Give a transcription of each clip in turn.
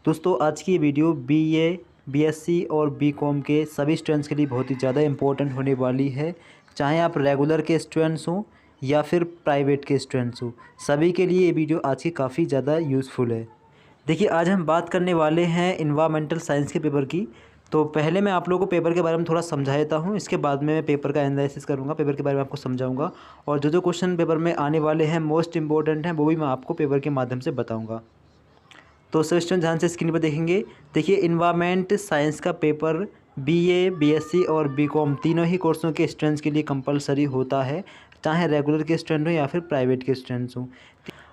दोस्तों आज की ये वीडियो बीए, बीएससी और बीकॉम के सभी स्टूडेंट्स के लिए बहुत ही ज़्यादा इम्पोर्टेंट होने वाली है। चाहे आप रेगुलर के स्टूडेंट्स हों या फिर प्राइवेट के स्टूडेंट्स हों, सभी के लिए ये वीडियो आज की काफ़ी ज़्यादा यूज़फुल है। देखिए आज हम बात करने वाले हैं एनवायरमेंटल साइंस के पेपर की। तो पहले मैं आप लोगों को पेपर के बारे में थोड़ा समझा देता हूँ, इसके बाद में मैं पेपर का एनालिसिस करूँगा, पेपर के बारे में आपको समझाऊँगा और जो क्वेश्चन पेपर में आने वाले हैं मोस्ट इंपॉर्टेंट हैं वो भी मैं आपको पेपर के माध्यम से बताऊँगा। तो सभी स्टूडेंट ध्यान से स्क्रीन पर देखेंगे। देखिए एनवायरमेंट साइंस का पेपर बीए, बीएससी और बीकॉम तीनों ही कोर्सों के स्टूडेंट्स के लिए कंपलसरी होता है, चाहे रेगुलर के स्टूडेंट हो या फिर प्राइवेट के स्टूडेंट्स हों।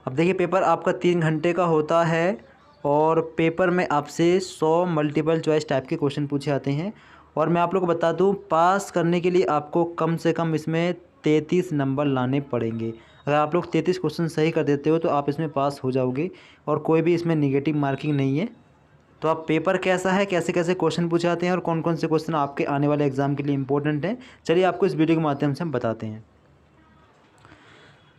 अब देखिए पेपर आपका 3 घंटे का होता है और पेपर में आपसे 100 मल्टीपल चॉइस टाइप के क्वेश्चन पूछे जाते हैं। और मैं आप लोग को बता दूं, पास करने के लिए आपको कम से कम इसमें 33 नंबर लाने पड़ेंगे। अगर आप लोग 33 क्वेश्चन सही कर देते हो तो आप इसमें पास हो जाओगे और कोई भी इसमें निगेटिव मार्किंग नहीं है। तो आप पेपर कैसा है, कैसे कैसे क्वेश्चन पूछे जाते हैं और कौन कौन से क्वेश्चन आपके आने वाले एग्जाम के लिए इंपॉर्टेंट हैं, चलिए आपको इस वीडियो के माध्यम से हम बताते हैं।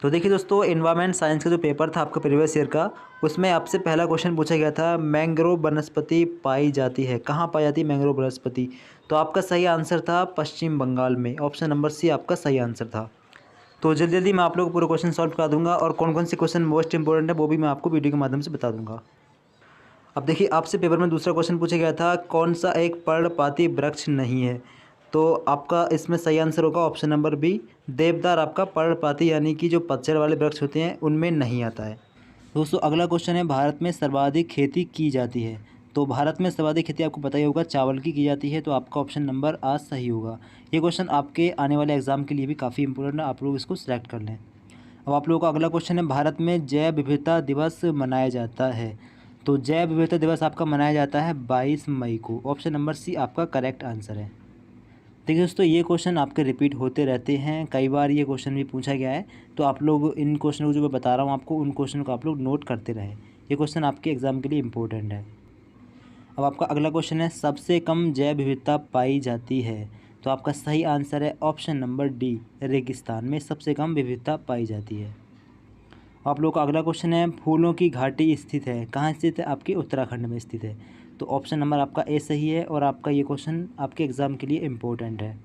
तो देखिए दोस्तों, एनवायरमेंट साइंस का जो पेपर था आपका प्रीवियस ईयर का, उसमें आपसे पहला क्वेश्चन पूछा गया था मैंग्रोव वनस्पति पाई जाती है, कहाँ पाई जाती है मैंग्रोव वनस्पति। तो आपका सही आंसर था पश्चिम बंगाल में, ऑप्शन नंबर सी आपका सही आंसर था। तो जल्दी जल्दी मैं आप लोग को पूरा क्वेश्चन सॉल्व करा दूंगा और कौन कौन से क्वेश्चन मोस्ट इंपॉर्टेंट है वो भी मैं आपको वीडियो के माध्यम से बता दूंगा। अब देखिए आपसे पेपर में दूसरा क्वेश्चन पूछा गया था कौन सा एक पर्णपाती वृक्ष नहीं है। तो आपका इसमें सही आंसर होगा ऑप्शन नंबर बी, देवदार आपका पर्णपाती यानी कि जो पतझड़ वाले वृक्ष होते हैं उनमें नहीं आता है। दोस्तों अगला क्वेश्चन है भारत में सर्वाधिक खेती की जाती है। तो भारत में सर्वाधिक खेती आपको पता ही होगा चावल की जाती है, तो आपका ऑप्शन नंबर आज सही होगा। ये क्वेश्चन आपके आने वाले एग्जाम के लिए भी काफ़ी इंपॉर्टेंट है, आप लोग इसको सिलेक्ट कर लें। अब आप लोगों का अगला क्वेश्चन है भारत में जैव विविधता दिवस मनाया जाता है। तो जैव विविधता दिवस आपका मनाया जाता है 22 मई को, ऑप्शन नंबर सी आपका करेक्ट आंसर है। देखिए दोस्तों ये क्वेश्चन आपके रिपीट होते रहते हैं, कई बार ये क्वेश्चन भी पूछा गया है, तो आप लोग इन क्वेश्चनों को जो मैं बता रहा हूँ आपको, उन क्वेश्चन को आप लोग नोट करते रहें, ये क्वेश्चन आपके एग्जाम के लिए इम्पोर्टेंट है। अब आपका अगला क्वेश्चन है सबसे कम जैव विविधता पाई जाती है। तो आपका सही आंसर है ऑप्शन नंबर डी, रेगिस्तान में सबसे कम विविधता पाई जाती है। आप लोगों का अगला क्वेश्चन है फूलों की घाटी स्थित है, कहाँ स्थित है, आपके उत्तराखंड में स्थित है। तो ऑप्शन नंबर आपका ए सही है और आपका ये क्वेश्चन आपके एग्ज़ाम के लिए इम्पोर्टेंट है।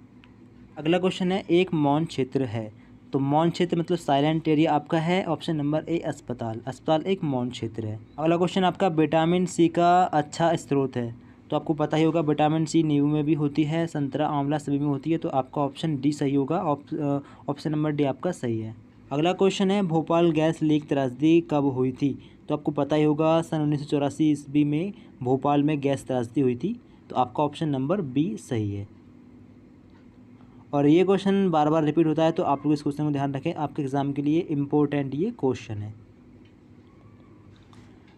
अगला क्वेश्चन है एक मौन क्षेत्र है। तो मौन क्षेत्र मतलब साइलेंट एरिया आपका है ऑप्शन नंबर ए अस्पताल, अस्पताल एक मौन क्षेत्र है। अगला क्वेश्चन आपका विटामिन सी का अच्छा स्रोत है। तो आपको पता ही होगा विटामिन सी नींबू में भी होती है, संतरा आंवला सभी में होती है, तो आपका ऑप्शन डी सही होगा, ऑप्शन नंबर डी आपका सही है। अगला क्वेश्चन है भोपाल गैस लीक त्रासदी कब हुई थी। तो आपको पता ही होगा सन 1984 ईस्वी में भोपाल में गैस त्रासदी हुई थी, तो आपका ऑप्शन नंबर बी सही है। और ये क्वेश्चन बार बार रिपीट होता है, तो आप लोग इस क्वेश्चन को ध्यान रखें, आपके एग्जाम के लिए इम्पोर्टेंट ये क्वेश्चन है।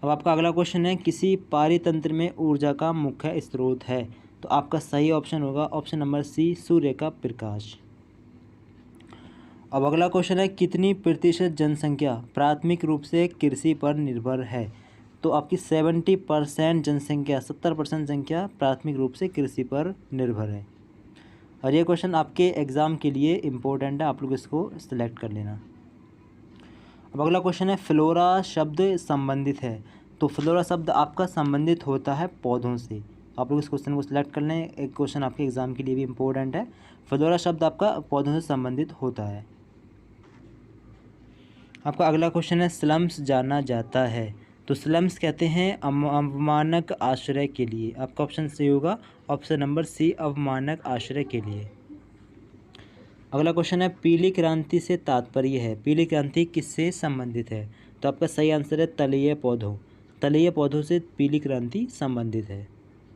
अब आपका अगला क्वेश्चन है किसी पारितंत्र में ऊर्जा का मुख्य स्रोत है। तो आपका सही ऑप्शन होगा ऑप्शन नंबर सी, सूर्य का प्रकाश। अब अगला क्वेश्चन है कितनी प्रतिशत जनसंख्या प्राथमिक रूप से कृषि पर निर्भर है। तो आपकी 70% जनसंख्या, 70% संख्या प्राथमिक रूप से कृषि पर निर्भर है। और ये क्वेश्चन आपके एग्ज़ाम के लिए इम्पोर्टेंट है, आप लोग इसको सिलेक्ट कर लेना। अब अगला क्वेश्चन है फ्लोरा शब्द संबंधित है। तो फ्लोरा शब्द आपका संबंधित होता है पौधों से, आप लोग इस क्वेश्चन को सिलेक्ट कर लें, एक क्वेश्चन आपके एग्ज़ाम के लिए भी इम्पोर्टेंट है, फ्लोरा शब्द आपका पौधों से संबंधित होता है। आपका अगला क्वेश्चन है स्लम्स जाना जाता है। तो स्लम्स कहते हैं अवमानक आश्रय के लिए, आपका ऑप्शन सही होगा ऑप्शन नंबर सी, अवमानक आश्रय के लिए। अगला क्वेश्चन है पीली क्रांति से तात्पर्य है, पीली क्रांति किससे संबंधित है। तो आपका सही आंसर है तलीय पौधों, तलीय पौधों से पीली क्रांति संबंधित है।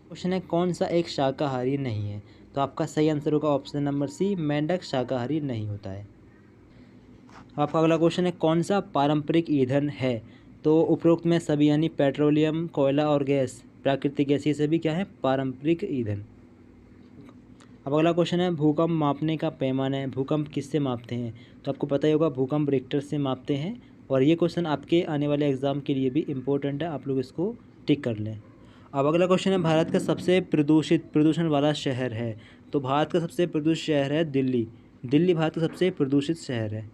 क्वेश्चन है कौन सा एक शाकाहारी नहीं है। तो आपका सही आंसर होगा ऑप्शन नंबर सी, मेंढक शाकाहारी नहीं होता है। आपका अगला क्वेश्चन है कौन सा पारंपरिक ईंधन है। तो उपरोक्त में सभी यानी पेट्रोलियम, कोयला और गैस, प्राकृतिक गैस, ये सभी क्या है पारंपरिक ईंधन। अब अगला क्वेश्चन है भूकंप मापने का पैमाना है, भूकंप किससे मापते हैं। तो आपको पता ही होगा भूकंप रिक्टर से मापते हैं, और ये क्वेश्चन आपके आने वाले एग्जाम के लिए भी इम्पोर्टेंट है, आप लोग इसको टिक कर लें। अब अगला क्वेश्चन है भारत का सबसे प्रदूषण वाला शहर है। तो भारत का सबसे प्रदूषित शहर है दिल्ली, दिल्ली भारत का सबसे प्रदूषित शहर है।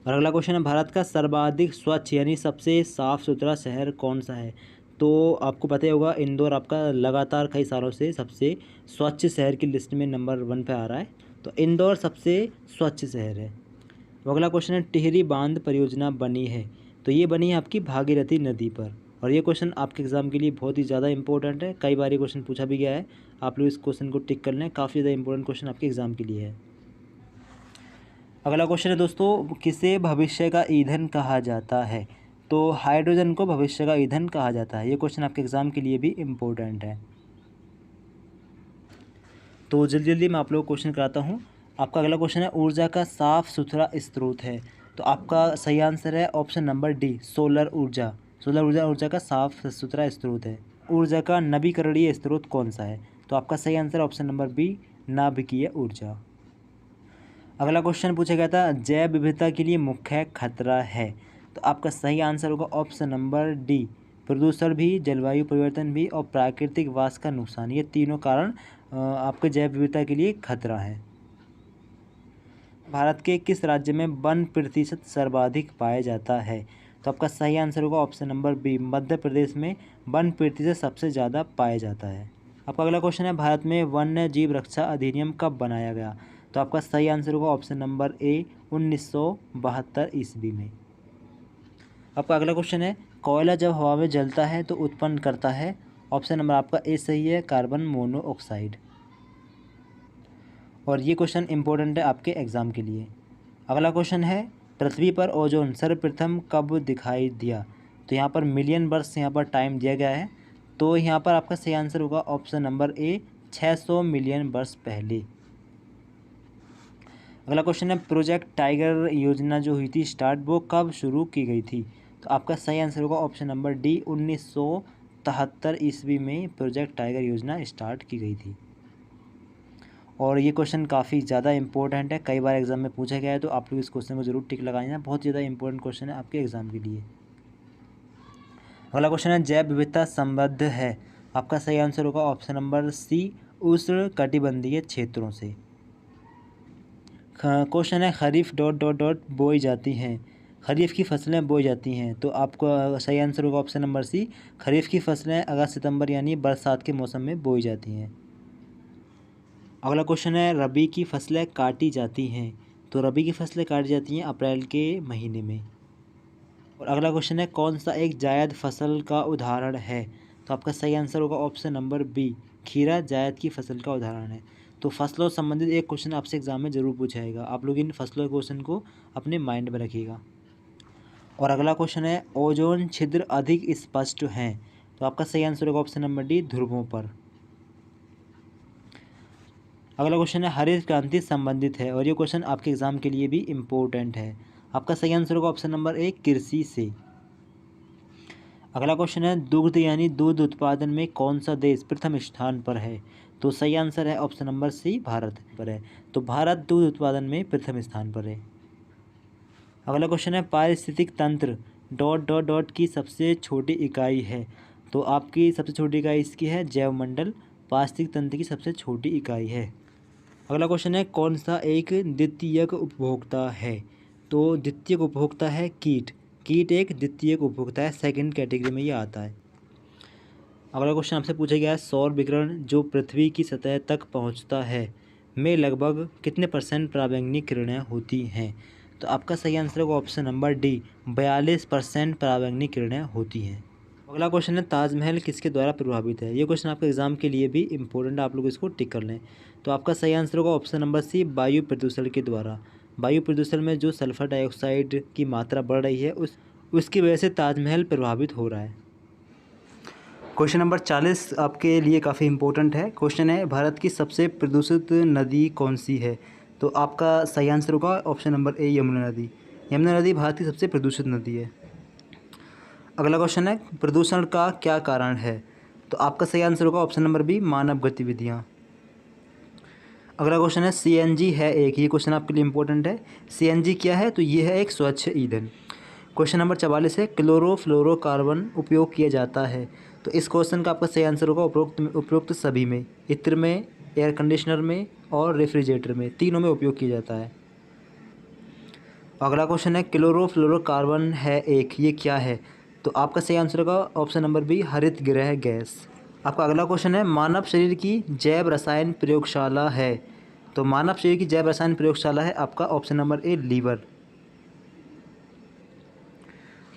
और अगला क्वेश्चन है भारत का सर्वाधिक स्वच्छ यानी सबसे साफ़ सुथरा शहर कौन सा है। तो आपको पता ही होगा इंदौर आपका लगातार कई सालों से सबसे स्वच्छ शहर की लिस्ट में नंबर 1 पे आ रहा है। तो इंदौर सबसे स्वच्छ शहर है। तो अगला क्वेश्चन है, टिहरी बांध परियोजना बनी है, तो ये बनी है आपकी भागीरथी नदी पर। और ये क्वेश्चन आपके एग्जाम के लिए बहुत ही ज़्यादा इंपॉर्टेंट है, कई बार ये क्वेश्चन पूछा भी गया है। आप लोग इस क्वेश्चन को टिक कर लें, काफ़ी ज़्यादा इंपॉर्टेंट क्वेश्चन आपके एग्जाम के लिए है। अगला क्वेश्चन है दोस्तों, किसे भविष्य का ईंधन कहा जाता है? तो हाइड्रोजन को भविष्य का ईंधन कहा जाता है। ये क्वेश्चन आपके एग्जाम के लिए भी इम्पोर्टेंट है। तो जल्दी जल्दी मैं आप लोग को क्वेश्चन कराता हूँ। आपका अगला क्वेश्चन है, ऊर्जा का साफ सुथरा स्रोत है, तो आपका सही आंसर है ऑप्शन नंबर डी, सोलर ऊर्जा। सोलर ऊर्जा ऊर्जा का साफ सुथरा स्रोत है। ऊर्जा का नवीकरणीय स्रोत कौन सा है? तो आपका सही आंसर ऑप्शन नंबर बी, नाभिकीय ऊर्जा। अगला क्वेश्चन पूछा गया था, जैव विविधता के लिए मुख्य खतरा है, तो आपका सही आंसर होगा ऑप्शन नंबर डी, प्रदूषण भी, जलवायु परिवर्तन भी और प्राकृतिक वास का नुकसान। ये तीनों कारण आपके जैव विविधता के लिए खतरा है। भारत के किस राज्य में वन प्रतिशत सर्वाधिक पाया जाता है? तो आपका सही आंसर होगा option number B, Madhya Pradesh में वन प्रतिशत सबसे ज़्यादा पाया जाता है। आपका अगला क्वेश्चन है, भारत में वन्य जीव रक्षा अधिनियम कब बनाया गया? तो आपका सही आंसर होगा ऑप्शन नंबर ए, 1972 ईस्वी में। आपका अगला क्वेश्चन है, कोयला जब हवा में जलता है तो उत्पन्न करता है, ऑप्शन नंबर आपका ए सही है, कार्बन मोनोऑक्साइड। और ये क्वेश्चन इंपॉर्टेंट है आपके एग्ज़ाम के लिए। अगला क्वेश्चन है, पृथ्वी पर ओजोन सर्वप्रथम कब दिखाई दिया? तो यहाँ पर मिलियन वर्ष यहाँ पर टाइम दिया गया है, तो यहाँ पर आपका सही आंसर होगा ऑप्शन नंबर ए, 600 मिलियन वर्ष पहले। अगला क्वेश्चन है, प्रोजेक्ट टाइगर योजना जो हुई थी स्टार्ट, वो कब शुरू की गई थी? तो आपका सही आंसर होगा ऑप्शन नंबर डी, 1973 ईस्वी में प्रोजेक्ट टाइगर योजना स्टार्ट की गई थी। और ये क्वेश्चन काफ़ी ज़्यादा इंपॉर्टेंट है, कई बार एग्जाम में पूछा गया है, तो आप लोग इस क्वेश्चन को जरूर टिक लगाना, बहुत ज़्यादा इंपॉर्टेंट क्वेश्चन है आपके एग्जाम के लिए। अगला क्वेश्चन है, जैव विविधता संबद्ध है, आपका सही आंसर होगा ऑप्शन नंबर सी, उष्ण कटिबंधीय क्षेत्रों से। क्वेश्चन है, खरीफ डॉट डॉट डॉट बोई जाती हैं, खरीफ की फसलें बोई जाती हैं, तो आपको सही आंसर होगा ऑप्शन नंबर सी, खरीफ की फसलें अगस्त सितंबर यानी बरसात के मौसम में बोई जाती हैं। अगला क्वेश्चन है, रबी की फसलें काटी जाती हैं, तो रबी की फसलें काटी जाती हैं अप्रैल के महीने में। और अगला क्वेश्चन है, कौन सा एक जायद फसल का उदाहरण है? तो आपका सही आंसर होगा ऑप्शन नंबर बी, खीरा जायद की फसल का उदाहरण है। तो फसलों से संबंधित एक क्वेश्चन आपसे एग्जाम में ज़रूर पूछा जाएगा, आप लोग इन फसलों के क्वेश्चन को अपने माइंड में रखिएगा। और अगला क्वेश्चन है, ओजोन छिद्र अधिक स्पष्ट हैं, तो आपका सही आंसर होगा ऑप्शन नंबर डी, ध्रुवों पर। अगला क्वेश्चन है, हरित क्रांति संबंधित है, और ये क्वेश्चन आपके एग्जाम के लिए भी इम्पोर्टेंट है, आपका सही आंसर होगा ऑप्शन नंबर ए, कृषि से। अगला क्वेश्चन है, दुग्ध यानी दूध उत्पादन में कौन सा देश प्रथम स्थान पर है? तो सही आंसर है ऑप्शन नंबर सी, भारत पर है। तो भारत दूध उत्पादन में प्रथम स्थान पर है। अगला क्वेश्चन है, पारिस्थितिक तंत्र डॉट डॉट डॉट की सबसे छोटी इकाई है, तो आपकी सबसे छोटी इकाई इसकी है जैवमंडल, पारिस्थितिक तंत्र की सबसे छोटी इकाई है। अगला क्वेश्चन है, कौन सा एक द्वितीयक उपभोक्ता है? तो द्वितीयक उपभोक्ता है कीट, कीट एक द्वितीयक उपभोक्ता है, सेकंड कैटेगरी में ये आता है। अगला क्वेश्चन आपसे पूछा गया है, सौर विकिरण जो पृथ्वी की सतह तक पहुंचता है में लगभग कितने % पराबैंगनी किरणें होती हैं? तो आपका सही आंसर होगा ऑप्शन नंबर डी, 42% पराबैंगनी किरणें होती हैं। अगला क्वेश्चन है, ताजमहल किसके द्वारा प्रभावित है? ये क्वेश्चन आपके एग्जाम के लिए भी इंपॉर्टेंट है, आप लोग इसको टिक कर लें। तो आपका सही आंसर होगा ऑप्शन नंबर सी, वायु प्रदूषण के द्वारा। वायु प्रदूषण में जो सल्फर डाइऑक्साइड की मात्रा बढ़ रही है उसकी वजह से ताजमहल प्रभावित हो रहा है। क्वेश्चन नंबर 40 आपके लिए काफ़ी इंपॉर्टेंट है। क्वेश्चन है, भारत की सबसे प्रदूषित नदी कौन सी है? तो आपका सही आंसर होगा ऑप्शन नंबर ए, यमुना नदी। यमुना नदी भारत की सबसे प्रदूषित नदी है। अगला क्वेश्चन है, प्रदूषण का क्या कारण है? तो आपका सही आंसर होगा ऑप्शन नंबर बी, मानव गतिविधियाँ। अगला क्वेश्चन है, सीएनजी है एक, ये क्वेश्चन आपके लिए इंपॉर्टेंट है। सीएनजी क्या है? तो ये है एक स्वच्छ ईंधन। क्वेश्चन नंबर 44 है, क्लोरोफ्लोरोकार्बन उपयोग किया जाता है, तो इस क्वेश्चन का आपका सही आंसर होगा उपरोक्त सभी में, इत्र में, एयर कंडीशनर में और रेफ्रिजरेटर में, तीनों में उपयोग किया जाता है। अगला क्वेश्चन है, क्लोरोफ्लोरोकार्बन है एक, ये क्या है? तो आपका सही आंसर होगा ऑप्शन नंबर बी, हरित गृह गैस। आपका अगला क्वेश्चन है, मानव शरीर की जैव रसायन प्रयोगशाला है। तो मानव शरीर की जैव रसायन प्रयोगशाला है आपका option number A, lever.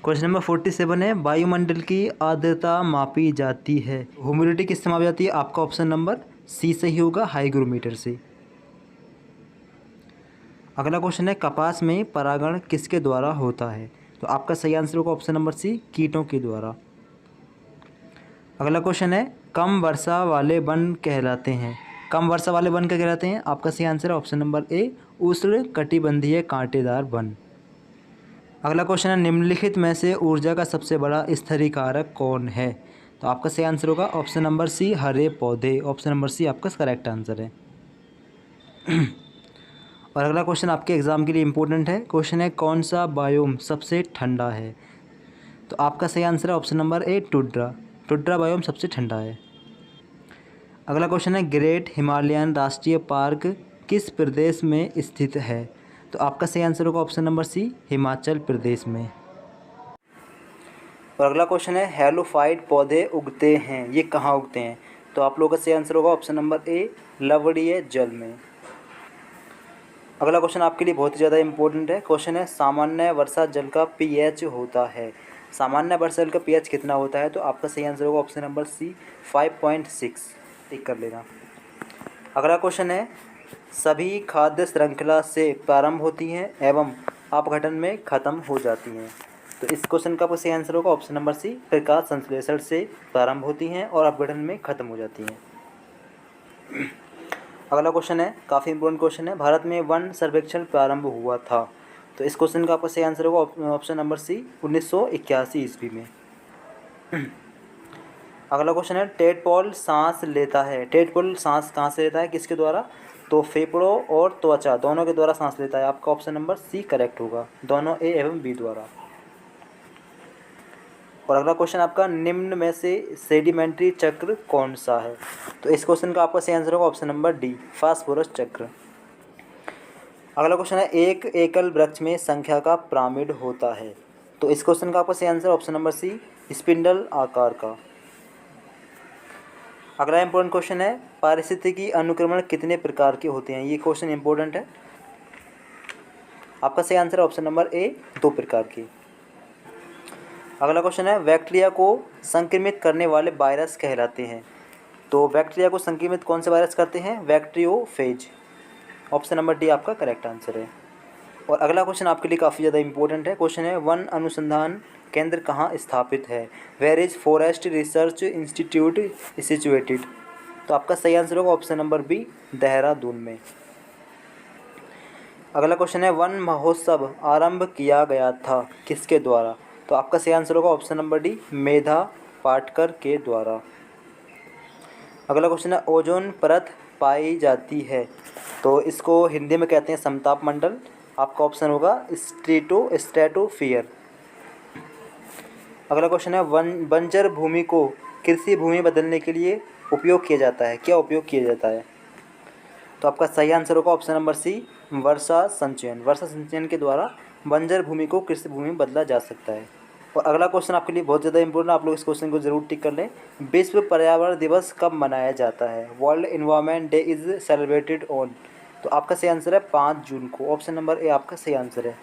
Question number 47 है, वायुमंडल की आर्द्रता मापी जाती है। ह्यूमिडिटी किससे मापी जाती है? आपका ऑप्शन नंबर सी सही होगा, हाइग्रोमीटर से। अगला क्वेश्चन है, कपास में परागण किसके द्वारा होता है? तो आपका सही आंसर होगा ऑप्शन नंबर सी, कीटों के द्वारा। अगला क्वेश्चन है, कम वर्षा वाले वन कहलाते हैं। कम वर्षा वाले वन क्या कहलाते हैं? आपका सही आंसर है ऑप्शन नंबर ए, उष्ण कटिबंधीय कांटेदार वन। अगला क्वेश्चन है, निम्नलिखित में से ऊर्जा का सबसे बड़ा स्थिरीकारक कौन है? तो आपका सही आंसर होगा ऑप्शन नंबर सी, हरे पौधे। ऑप्शन नंबर सी आपका करेक्ट आंसर है। और अगला क्वेश्चन आपके एग्ज़ाम के लिए इंपॉर्टेंट है। क्वेश्चन है, कौन सा बायोम सबसे ठंडा है? तो आपका सही आंसर है ऑप्शन नंबर ए, टुड्रा। टुड्रा बायोम सबसे ठंडा है। अगला क्वेश्चन है, ग्रेट हिमालयन राष्ट्रीय पार्क किस प्रदेश में स्थित है? तो आपका सही आंसर होगा ऑप्शन नंबर सी, हिमाचल प्रदेश में। और अगला क्वेश्चन है, हेलोफाइट पौधे उगते हैं, ये कहाँ उगते हैं? तो आप लोगों का सही आंसर होगा ऑप्शन नंबर ए, लवणीय जल में। अगला क्वेश्चन आपके लिए बहुत ही ज़्यादा इंपॉर्टेंट है। क्वेश्चन है, सामान्य वर्षा जल का पीएच होता है। सामान्य वर्षा जल का पीएच कितना होता है? तो आपका सही आंसर होगा ऑप्शन नंबर सी, 5.6। टिक कर लेना। अगला क्वेश्चन है, सभी खाद्य श्रृंखला से प्रारंभ होती हैं एवं अपघटन में खत्म हो जाती हैं। तो इस क्वेश्चन का आपका सही आंसर होगा ऑप्शन नंबर सी, प्रकाश संश्लेषण से प्रारंभ होती हैं और अपघटन में खत्म हो जाती हैं। अगला क्वेश्चन है, काफ़ी इंपॉर्टेंट क्वेश्चन है, भारत में वन सर्वेक्षण प्रारंभ हुआ था। तो इस क्वेश्चन का आपका सही आंसर होगा ऑप्शन नंबर सी, 1981 ईस्वी में। अगला क्वेश्चन है, टेडपोल सांस लेता है। टेडपोल सांस कहाँ से लेता है, किसके द्वारा? तो फेफड़ों और त्वचा दोनों के द्वारा सांस लेता है। आपका ऑप्शन नंबर सी करेक्ट होगा, दोनों ए एवं बी द्वारा। और अगला क्वेश्चन आपका, निम्न में से सेडिमेंट्री चक्र कौन सा है? तो इस क्वेश्चन का आपका सही आंसर होगा ऑप्शन नंबर डी, फास्फोरस चक्र। अगला क्वेश्चन है, एक एकल वृक्ष में संख्या का पिरामिड होता है। तो इस क्वेश्चन का आपका सही answer option number C, spindle आकार का। अगला इंपॉर्टेंट क्वेश्चन है, पारिस्थितिकी अनुक्रमण कितने प्रकार के होते हैं? ये क्वेश्चन इंपॉर्टेंट है। आपका सही आंसर है ऑप्शन नंबर ए, 2 प्रकार के। अगला क्वेश्चन है, बैक्टीरिया को संक्रमित करने वाले वायरस कहलाते हैं। तो बैक्टीरिया को संक्रमित कौन से वायरस करते हैं? बैक्टीरियोफेज। ऑप्शन नंबर डी आपका करेक्ट आंसर है। और अगला क्वेश्चन आपके लिए काफ़ी ज़्यादा इंपॉर्टेंट है। क्वेश्चन है, वन अनुसंधान केंद्र कहाँ स्थापित है? Where is forest research institute situated? तो आपका सही आंसर होगा ऑप्शन नंबर बी, देहरादून में। अगला क्वेश्चन है, वन महोत्सव आरंभ किया गया था किसके द्वारा? तो आपका सही आंसर होगा option number D, Medha Patkar के द्वारा। अगला क्वेश्चन है, ओजोन परत पाई जाती है, तो इसको हिंदी में कहते हैं समताप मंडल। आपका ऑप्शन होगा स्ट्रेटोस्फीयर। अगला क्वेश्चन है, बंजर भूमि को कृषि भूमि बदलने के लिए उपयोग किया जाता है, क्या उपयोग किया जाता है? तो आपका सही आंसर होगा ऑप्शन नंबर सी, वर्षा संचयन। वर्षा संचयन के द्वारा बंजर भूमि को कृषि भूमि में बदला जा सकता है। और अगला क्वेश्चन आपके लिए बहुत ज़्यादा इंपॉर्टेंट है, आप लोग इस क्वेश्चन को जरूर टिक कर लें। विश्व पर्यावरण दिवस कब मनाया जाता है? World environment day is celebrated on? तो आपका सही आंसर है 5 जून को। ऑप्शन नंबर ए आपका सही आंसर है।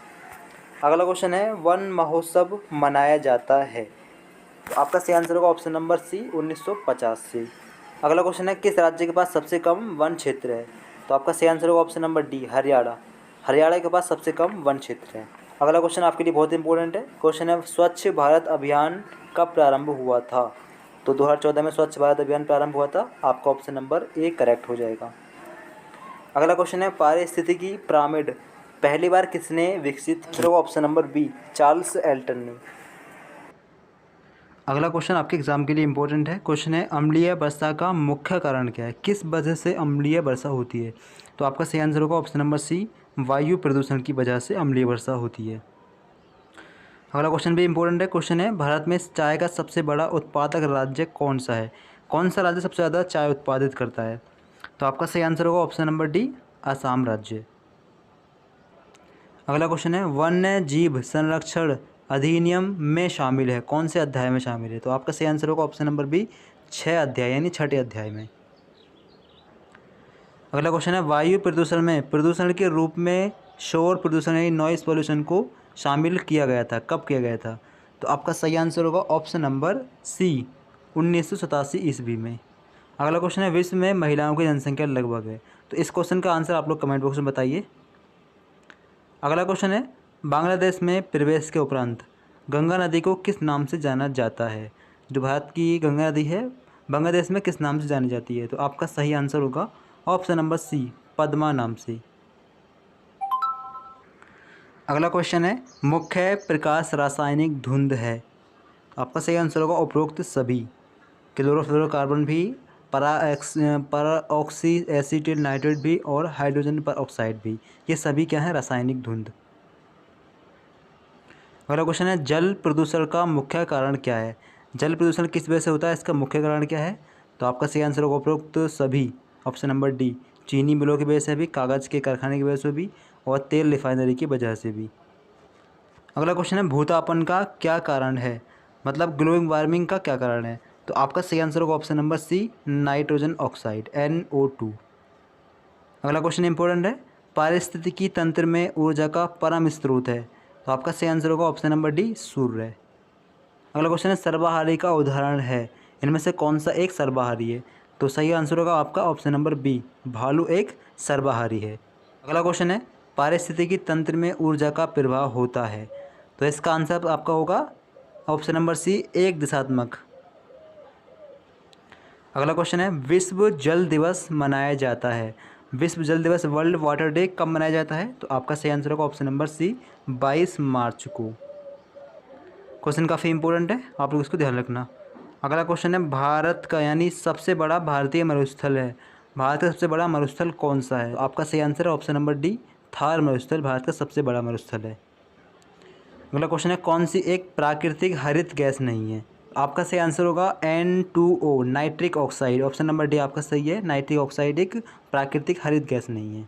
अगला क्वेश्चन है, वन महोत्सव मनाया जाता है, तो आपका सही आंसर होगा ऑप्शन नंबर सी, 1950 से। अगला क्वेश्चन है, किस राज्य के पास सबसे कम वन क्षेत्र है? तो आपका सही आंसर होगा option number D, Haryana. Haryana के पास सबसे कम वन क्षेत्र है। अगला क्वेश्चन आपके लिए बहुत इंपॉर्टेंट है। क्वेश्चन है, स्वच्छ भारत अभियान कब प्रारंभ हुआ था? तो 2014 में स्वच्छ भारत अभियान प्रारंभ हुआ था। आपका ऑप्शन नंबर ए करेक्ट हो जाएगा। अगला क्वेश्चन है, पारिस्थितिकी पिरामिड पहली बार किसने विकसित किया? Option number B, Charles Elton ने। अगला क्वेश्चन आपके एग्जाम के लिए इंपॉर्टेंट है। क्वेश्चन है, अम्लीय वर्षा का मुख्य कारण क्या है? किस वजह से अम्लीय वर्षा होती है? तो आपका सही आंसर होगा ऑप्शन नंबर सी, वायु प्रदूषण की वजह से अम्लीय वर्षा होती है। अगला क्वेश्चन भी इंपॉर्टेंट है। क्वेश्चन है, भारत में चाय का सबसे बड़ा उत्पादक राज्य कौन सा है? कौन सा राज्य सबसे ज़्यादा चाय उत्पादित करता है? तो आपका सही आंसर होगा ऑप्शन नंबर डी, असम राज्य। अगला क्वेश्चन है, वन्य जीव संरक्षण अधिनियम में शामिल है? कौन से अध्याय में शामिल है? तो आपका सही आंसर होगा ऑप्शन नंबर बी 6 अध्याय यानी 6ठे अध्याय में। अगला क्वेश्चन है वायु प्रदूषण में प्रदूषण के रूप में शोर प्रदूषण यानी नॉइस पोल्यूशन को शामिल किया गया था, कब किया गया था? तो आपका सही आंसर होगा ऑप्शन नंबर सी 1987 ईस्वी में। अगला क्वेश्चन है विश्व में महिलाओं की जनसंख्या लगभग है? तो इस क्वेश्चन का आंसर आप लोग कमेंट बॉक्स में बताइए। अगला क्वेश्चन है बांग्लादेश में प्रवेश के उपरांत गंगा नदी को किस नाम से जाना जाता है? जो भारत की गंगा नदी है बांग्लादेश में किस नाम से जानी जाती है? तो आपका सही आंसर होगा ऑप्शन नंबर सी पद्मा नाम से। अगला क्वेश्चन है मुख्य प्रकाश रासायनिक धुंध है? आपका सही आंसर होगा उपरोक्त सभी। क्लोरोफ्लोरोकार्बन भी, परऑक्सी एसीटिल नाइट्रेट भी और हाइड्रोजन परऑक्साइड भी, ये सभी क्या है? रासायनिक धुंध। अगला क्वेश्चन है जल प्रदूषण का मुख्य कारण क्या है? जल प्रदूषण किस वजह से होता है, इसका मुख्य कारण क्या है? तो आपका सही आंसर होगा उपरोक्त सभी, ऑप्शन नंबर डी। चीनी मिलों की वजह से भी, कागज़ के कारखाने की वजह से भी और तेल रिफाइनरी की वजह से भी। अगला क्वेश्चन है भूतापन का क्या कारण है? मतलब ग्लोबल वार्मिंग का क्या कारण है? तो आपका सही आंसर होगा option number C nitrogen oxide NO2। अगला क्वेश्चन इंपॉर्टेंट है पारिस्थितिकी तंत्र में ऊर्जा का परम स्रोत है? तो आपका सही आंसर होगा ऑप्शन नंबर डी सूर्य। अगला क्वेश्चन है सर्वाहारी का उदाहरण है? इनमें से कौन सा एक सर्वाहारी है? तो सही आंसर होगा आपका ऑप्शन नंबर बी भालू एक सर्वाहारी है। अगला क्वेश्चन है पारिस्थितिकी तंत्र में ऊर्जा का प्रवाह होता है? तो इसका आंसर आपका होगा ऑप्शन नंबर सी एक दिशात्मक। अगला क्वेश्चन है विश्व जल दिवस मनाया जाता है? विश्व जल दिवस वर्ल्ड वाटर डे कब मनाया जाता है? तो आपका सही आंसर होगा ऑप्शन नंबर सी 22 मार्च को। क्वेश्चन काफ़ी इंपॉर्टेंट है, आप लोग इसको ध्यान रखना। अगला क्वेश्चन है भारत का यानी सबसे बड़ा भारतीय मरुस्थल है? भारत का सबसे बड़ा मरुस्थल कौन सा है? आपका सही आंसर है ऑप्शन नंबर डी थार मरुस्थल भारत का सबसे बड़ा मरुस्थल है। अगला क्वेश्चन है कौन सी एक प्राकृतिक हरित गैस नहीं है? आपका सही आंसर होगा N2O nitric oxide, option number D आपका सही है। नाइट्रिक ऑक्साइड एक प्राकृतिक हरित गैस नहीं है।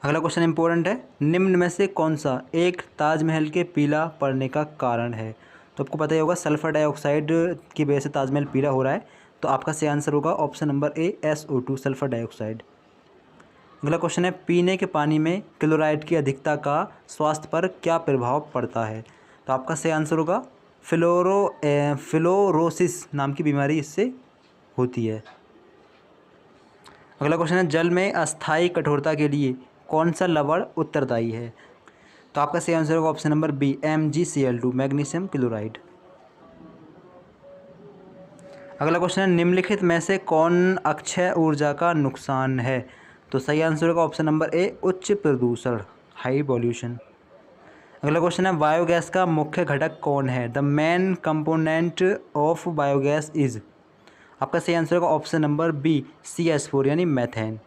अगला क्वेश्चन इंपॉर्टेंट है निम्न में से कौन सा एक ताजमहल के पीला पड़ने का कारण है? तो आपको पता ही होगा सल्फर डाइऑक्साइड की वजह से ताजमहल पीला हो रहा है, तो आपका सही आंसर होगा ऑप्शन नंबर ए SO2 सल्फर डाइऑक्साइड। अगला क्वेश्चन है पीने के पानी में क्लोराइड की अधिकता का स्वास्थ्य पर क्या प्रभाव पड़ता है? तो आपका सही आंसर होगा फ्लोरोसिस नाम की बीमारी इससे होती है। अगला क्वेश्चन है जल में अस्थायी कठोरता के लिए कौन सा लवण उत्तरदायी है? तो आपका सही आंसर होगा option number B MgCl2 magnesium chloride. अगला क्वेश्चन है निम्नलिखित में से कौन अक्षय ऊर्जा का नुकसान है? तो सही आंसर होगा ऑप्शन नंबर ए उच्च प्रदूषण हाई पॉल्यूशन। अगला क्वेश्चन है बायोगैस का मुख्य घटक कौन है? The main component of biogas is? आपका सही आंसर होगा ऑप्शन नंबर बी CH4 यानी मैथेन।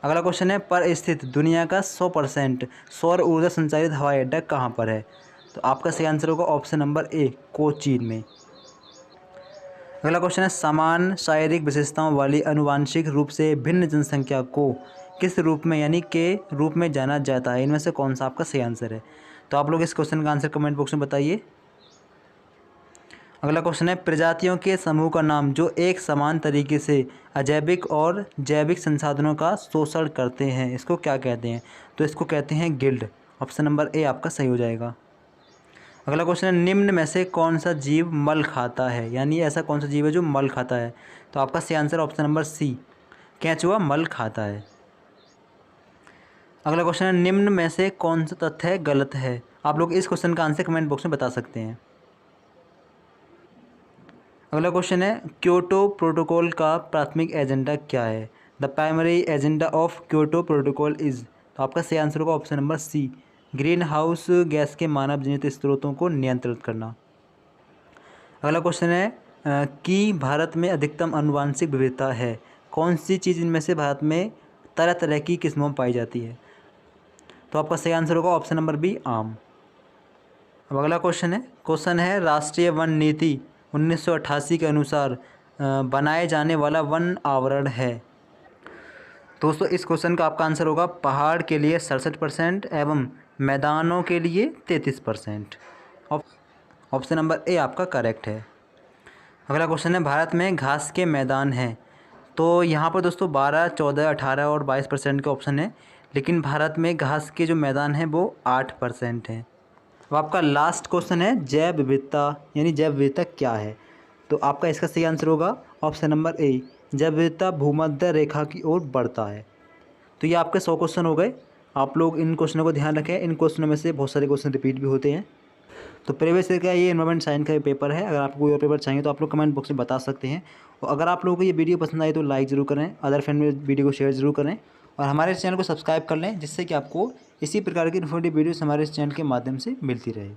अगला क्वेश्चन है पर स्थित दुनिया का 100% सौर ऊर्जा संचालित हवाई अड्डा कहाँ पर है? तो आपका सही आंसर होगा ऑप्शन नंबर ए कोचीन में। अगला क्वेश्चन है समान शारीरिक विशेषताओं वाली आनुवांशिक रूप से भिन्न जनसंख्या को किस रूप में यानी के रूप में जाना जाता है? इनमें से कौन सा आपका सही आंसर है? तो आप लोग इस क्वेश्चन का आंसर कमेंट बॉक्स में बताइए। अगला क्वेश्चन है प्रजातियों के समूह का नाम जो एक समान तरीके से अजैविक और जैविक संसाधनों का शोषण करते हैं, इसको क्या कहते हैं? तो इसको कहते हैं गिल्ड, ऑप्शन नंबर ए आपका सही हो जाएगा। अगला क्वेश्चन है निम्न में से कौन सा जीव मल खाता है? यानी ऐसा कौन सा जीव है जो मल खाता है? तो आपका सही आंसर ऑप्शन नंबर सी केंचुआ मल खाता है। अगला क्वेश्चन है निम्न में से कौन सा तथ्य गलत है? आप लोग इस क्वेश्चन का आंसर कमेंट बॉक्स में बता सकते हैं। अगला क्वेश्चन है क्योटो प्रोटोकॉल का प्राथमिक एजेंडा क्या है? The primary agenda of Kyoto protocol is? तो आपका सही आंसर होगा option number C greenhouse gas के मानव जनित स्रोतों को नियंत्रित करना। अगला क्वेश्चन है कि भारत में अधिकतम आनुवांशिक विविधता है? कौन सी चीज़ इनमें से भारत में तरह तरह की किस्मों में पाई जाती है? तो आपका सही आंसर होगा ऑप्शन नंबर बी आम। अब अगला क्वेश्चन है राष्ट्रीय वन नीति 1988 के अनुसार बनाए जाने वाला वन आवरण है? दोस्तों इस क्वेश्चन का आपका आंसर होगा पहाड़ के लिए 67% एवं मैदानों के लिए 33%। ऑप्शन नंबर ए आपका करेक्ट है। अगला क्वेश्चन है, भारत में घास के मैदान हैं। तो यहाँ पर दोस्तों 12, 14, 18 और 22% के ऑप्शन है, लेकिन भारत में घास के जो मैदान हैं वो 8% हैं। अब आपका लास्ट क्वेश्चन है, जैव विविधता यानी जैव विविधता क्या है। तो आपका इसका सही आंसर होगा ऑप्शन नंबर ए, जैव विविधता भूमध्य रेखा की ओर बढ़ता है। तो ये आपके 100 क्वेश्चन हो गए। आप लोग इन क्वेश्चनों को ध्यान रखें, इन क्वेश्चनों में से बहुत सारे क्वेश्चन रिपीट भी होते हैं। तो प्रीवियस ईयर का ये एनवायरमेंट साइंस का पेपर है। अगर आपको कोई और पेपर चाहिए तो आप लोग कमेंट बॉक्स में बता सकते हैं। और अगर आप लोगों को ये वीडियो पसंद आई तो लाइक ज़रूर करें, अदर फ्रेंड में वीडियो को शेयर ज़रूर करें और हमारे चैनल को सब्सक्राइब कर लें, जिससे कि आपको इसी प्रकार की इन्फॉर्मेटिव वीडियोस हमारे इस चैनल के माध्यम से मिलती रहे।